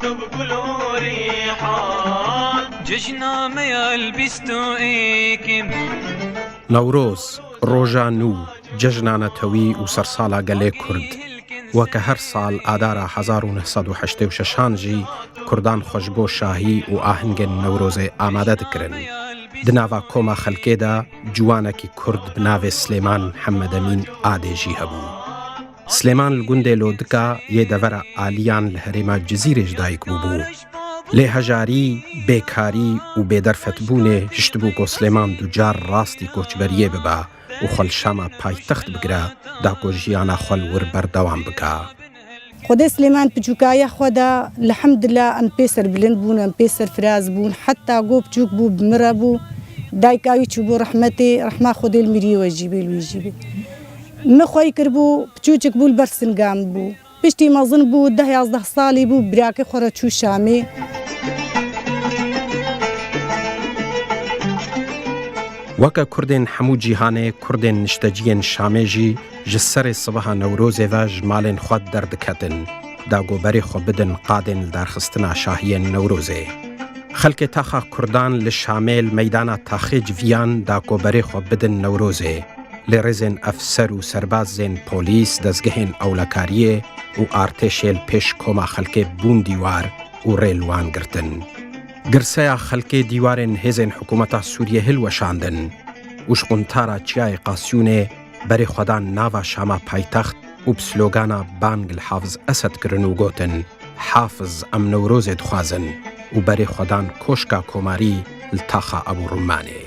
اكتب قولوا ريحان جشنامي البستو ايكم نوروز ڕۆژە نو جەژنانەتەوی و سەرساڵە گەلێ کورد وەکە هەر ساڵ ئادارە 1986 کوردان خۆش بۆ شاهی و ئاهنگن نەورۆزێ ئامادە دکردن. دناوا کۆما خەلکێدا جوانێکی کورد بناوێ سلێمان حەمەدەمین ئادێژی هەبوو. سلێمان گوندێ لۆدکە یێ دەڤەرە ئالیان لە هەرێما جزیرێژ دایک بوو. لێ هەژاری، بێکاری و بێدەرفەتبوونێ هشت بوو کۆ سلێمان دووجار ڕاستی کۆچبەریە ببە و خۆلشەمە پایتەخت بگرە داکۆ ژیانە خۆل ور بەردەوام بکە. خودی سلێمان پچووکایە خۆدا الحەمدلله ئەم پێسەر بلند بوون ئەم پێسەر فراز بوون حتا گۆ بچووک بوو بمرە بوو دایکاوی چوو بۆ ڕەحمەتێ ڕەحما خودێ میریوە ژیبێ لویژی بێ مخۆی کرد بوو پچووچک بوو بەرسنگام بوو پشتی مەزن بوو 10-11 ساڵی بوو براکە خۆرە چوو شامێ وەکە کوردێن هەموو جیهانێ کوردێن نیشتەجیên شامێژی ji serê sibeha Newrozê ve ji malên xwe derdiketin dagûberê xwe bidin qadên li derxistina şahiyên Newrozê. Xelkê taxa Kurdan li Şamêl meydana taxê civiyan dagûberê xwe bidin Newrozê. Lê rêzên efser û serbazên polîs dezgehên ewlekariyê û artêşê li pêş koma xelkê bûn dîwar û rê li wan girtin. Girseya xelkê dîwarên hêzên hikûmeta Sûriyê hilweşandin û ji quntara Çiyayê Qasyûnê berê xwedan nava Şama paytext û bi slogana bang li Hafiz Esed kirin û gotin Hafiz em Newrozê dixwazin û berê xwedan koşka komarî li taxa Eburûmanê.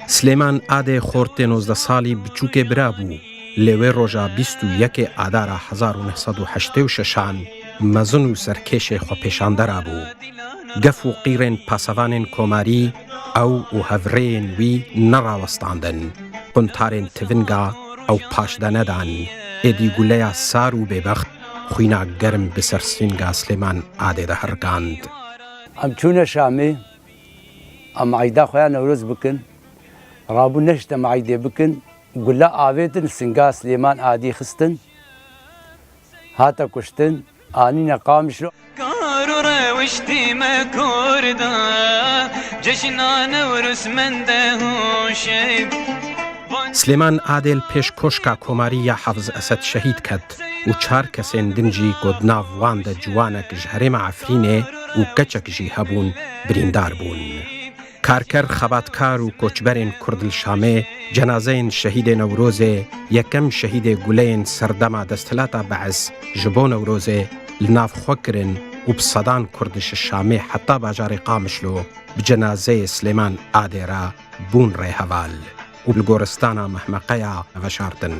Slêman adê xortê 19 salî biçûkê birabû lê wê roja 21 adara 1986 mezin û serkêşê xwe pêşandera bû. Gef û qîrên pasevanên komarî ew û hevreyên wî nerawestandin. Quntarên tivinga ew paşde nedan. Êdî guleya sar û bêbext xwîna germ bi ser sînga Slêman adê de herkand. Em çûne Şamê, em eyda xwe ya Newroz bikin, rabû neşte eydê bikin, gule avêtin sînga Slêman adî xistin, hate kuştin, anîne qamişlo. وشتي ما كوردا جشنا نورس من دهوشيب سلێمان ئادێل پێش کۆشکا کۆماری یا حەفز ئەسەد شەهید کرد و 4 کەسێن دنجی گۆدناو واندە جوانێک ji herêma Efrînê û keçek jî hebûn birîndar bûn. Karker xebatkar û koçberên Kurd li Şamê cenazeyên şehîdê Newrozê yekem şehîdê guleyên serdema desthilata Beez ji bo Newrozê li nav xwe kirin û bi sedan Kurd ji Şamê heta bajarê Qamişlo bi cenazeyê Slêman adê re bûn rêheval û li goristana Mehmeqeya veşartin.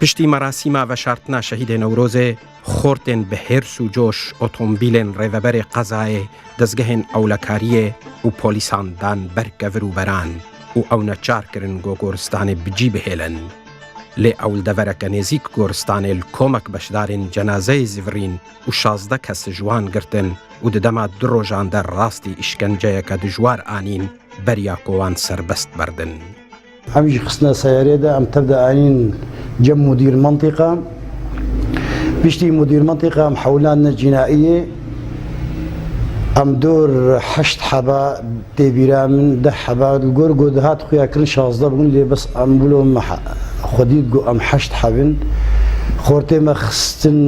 Piştî merasîma veşartina şehîdê Newrozê xortên bi hêrs û coş otomobîlên rêveberê Qezayê dezgehên ewlekariyê û polîsan dan ber kevir û beran û ew neçar kirin got goristanê bicî bihêlin. Lê ew li devereke nêzik goristanê li komek beşdarên cenazeyê zîvirîn û 16 kes ji wan girtin û di dema 2 rojan de rastî îşkenceyeke dijwar anîn beriya ku wan serbest berdin. Em jî xistine seyarê de em tev de anîn cem mudîr mentîqa. Piştî mudîr mentîqa em hewlan cinayiyê em dor 8 heba têbîra min 10 heba li gor got dihat xuya kirin 16 bûn lê bes em bûlo xwedî got em 8 hebin. Xortê me xistin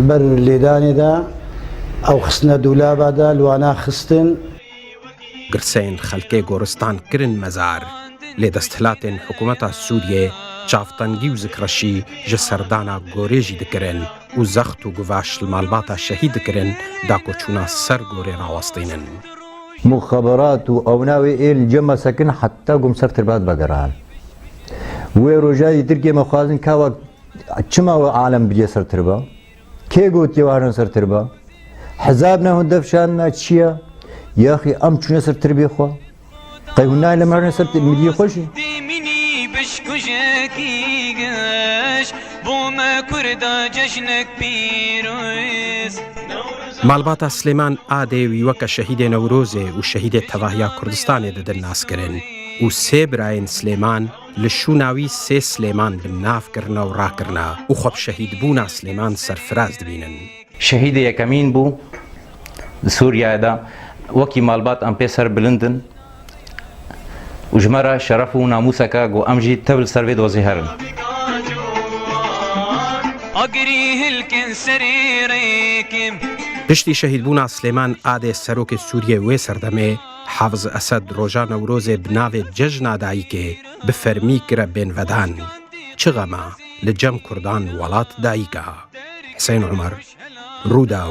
ber lêdanê de ew xistine dûlaba de li wana xistin. Girseyên xelkê goristan kirin mezar lê desthilatên hikûmeta Sûriyê çavtengî û zikreşî ji serdana gorê jî dikirin û zext û guvaş li malbata şehîd dikirin da ku çûna ser gorê rawestînin. مخابرات و اوناوی ایل جمع سکن حتی گم سر تربات بگران و روجای ترکیه مخوازن که چما و عالم بجه سر تربا که گوت یوارن سر تربا حزاب نه دفشان نه چیه یا اخی ام چونه سر تربیه خوا قیهونای لمرن سر ملی خوشی دیمینی بشکوشکیگش بوم کردا جشنک پیروز مالباتا سلێمان ئادێ ویوەکە شەهیدێ Newrozê û şehîdê tevahiya Kurdistanê didin naskirin û sê birayên Slêman li şûnawî sê Slêman bi navkirina û rakirina û xwe bi şehîdbûna Slêman serfiraz dibînin. شهید یەکەمین بوو سووریادا وەکی ماڵبات ئەم پێ سەر بلندن و ژمارە شەرەف و ناموسەکە گۆ ئەمژی تەبل سەروێ دۆزی هەرن پشتی شەهیدبوونا سلێمان ئادێ سەرۆکی سووریە وێ سەردەمێ حافز ئەسەد ڕۆژا نەورۆزێ بناوێ جەژنا دایکێ بفەرمی کرە بێنڤەدان چ غەمە لە جەم کوردان وڵات دایکە حسین عومەر ڕوودا